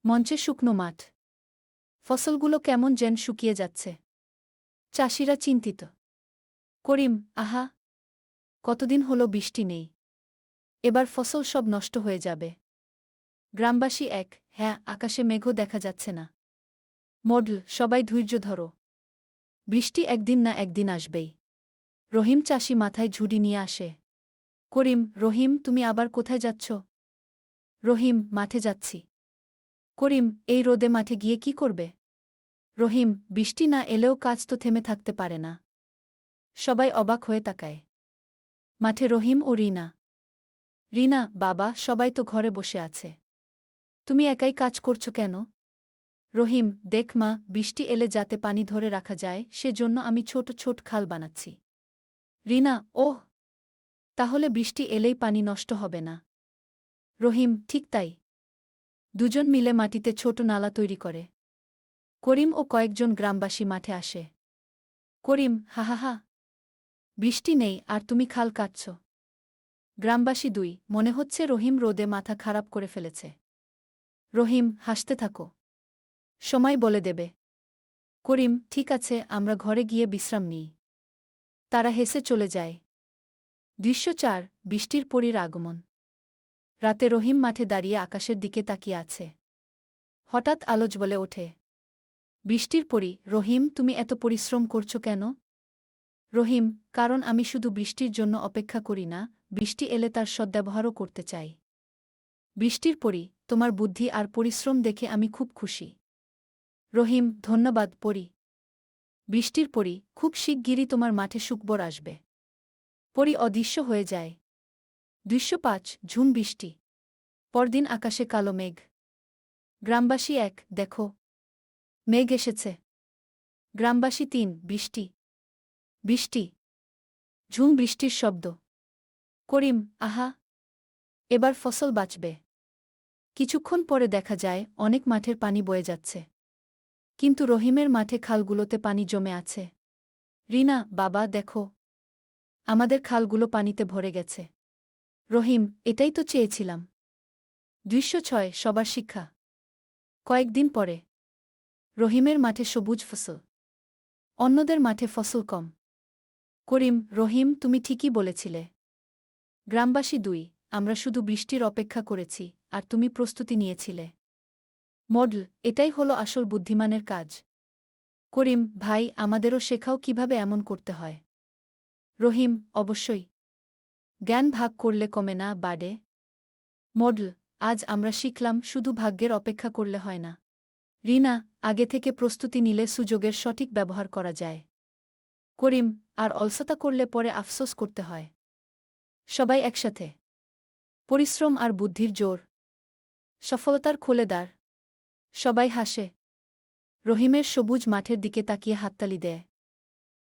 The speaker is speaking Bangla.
মঞ্চে শুকনো মাঠ। ফসলগুলো কেমন যেন শুকিয়ে যাচ্ছে। চাষিরা চিন্তিত। করিম, আহা! কতদিন হলো বৃষ্টি নেই। এবার ফসল সব নষ্ট হয়ে যাবে। গ্রামবাসী এক, হ্যাঁ, আকাশে মেঘও দেখা যাচ্ছে না। মডল, সবাই ধৈর্য ধরো। বৃষ্টি একদিন না একদিন আসবেই। রহিম চাষি মাথায় ঝুড়ি নিয়ে আসে। করিম, রহিম, তুমি আবার কোথায় যাচ্ছ? রহিম, মাঠে যাচ্ছি। করিম, এই রোদে মাঠে গিয়ে কি করবে? রহিম, বৃষ্টি না এলেও কাজ তো থেমে থাকতে পারে না। সবাই অবাক হয়ে তাকায়। মাঠে রহিম ও রিনা। রিনা, বাবা, সবাই তো ঘরে বসে আছে। তুমি একাই কাজ করছো কেন? রহিম, দেখ মা, বৃষ্টি এলে যাতে পানি ধরে রাখা যায় সেজন্য আমি ছোট ছোট খাল বানাচ্ছি। রিনা, ওহ! তাহলে বৃষ্টি এলেই পানি নষ্ট হবে না। রহিম, ঠিক তাই। দুজন মিলে মাটিতে ছোট নালা তৈরি করে। করিম ও কয়েকজন গ্রামবাসী মাঠে আসে। করিম, হা হা হা! বৃষ্টি নেই আর তুমি খাল কাটছ। গ্রামবাসী দুই, মনে হচ্ছে রহিম রোদে মাথা খারাপ করে ফেলেছে। রহিম, হাসতে থাকো। সময় বলে দেবে। করিম, ঠিক আছে, আমরা ঘরে গিয়ে বিশ্রাম নিই। তারা হেসে চলে যায়। দৃশ্য ৪, বৃষ্টির পরীর আগমন। রাতে রহিম মাঠে দাঁড়িয়ে আকাশের দিকে তাকিয়ে আছে। হঠাৎ আলোচ বলে ওঠে। বৃষ্টির পরী, রহিম, তুমি এত পরিশ্রম করছো কেন? রহিম, কারণ আমি শুধু বৃষ্টির জন্য অপেক্ষা করি না, বৃষ্টি এলে তার সদ্ব্যবহারও করতে চাই। বৃষ্টির পরী, তোমার বুদ্ধি আর পরিশ্রম দেখে আমি খুব খুশি। রহিম, ধন্যবাদ পরী। বৃষ্টির পরী, খুব শিগগিরই তোমার মাঠে সুখবর আসবে। পরী অদৃশ্য হয়ে যায়। দৃশ্য ৫, ঝুম বৃষ্টি। পরদিন আকাশে কালো মেঘ। গ্রামবাসী এক, দেখো, মেঘ এসেছে। গ্রামবাসী ৩, বৃষ্টি। বৃষ্টি। ঝুম বৃষ্টির শব্দ। করিম, আহা! এবার ফসল বাঁচবে। কিছুক্ষণ পরে দেখা যায় অনেক মাঠের পানি বয়ে যাচ্ছে। কিন্তু রহিমের মাঠে খালগুলোতে পানি জমে আছে। রিনা, বাবা, দেখো, আমাদের খালগুলো পানিতে ভরে গেছে। রহিম, এটাই তো চেয়েছিলাম। দৃশ্য ৬, সবার শিক্ষা। কয়েকদিন পরে রহিমের মাঠে সবুজ ফসল। অন্যদের মাঠে ফসল কম। করিম, রহিম, তুমি ঠিকই বলেছিলে। গ্রামবাসী ২, আমরা শুধু বৃষ্টির অপেক্ষা করেছি আর তুমি প্রস্তুতি নিয়েছিলে। মডল, এটাই হলো আসল বুদ্ধিমানের কাজ। করিম, ভাই, আমাদেরও শেখাও কিভাবে এমন করতে হয়। রহিম, অবশ্যই। জ্ঞান ভাগ করলে কমে না, বাড়ে। মডল, আজ আমরা শিখলাম শুধু ভাগ্যের অপেক্ষা করলে হয় না। রিনা, আগে থেকে প্রস্তুতি নিলে সুযোগের সঠিক ব্যবহার করা যায়। করিম, আর অলসতা করলে পরে আফসোস করতে হয়। সবাই একসাথে। পরিশ্রম আর বুদ্ধির জোর। সফলতার খোলে দ্বার। সবাই হাসে। রহিমের সবুজ মাঠের দিকে তাকিয়ে হাততালি দেয়।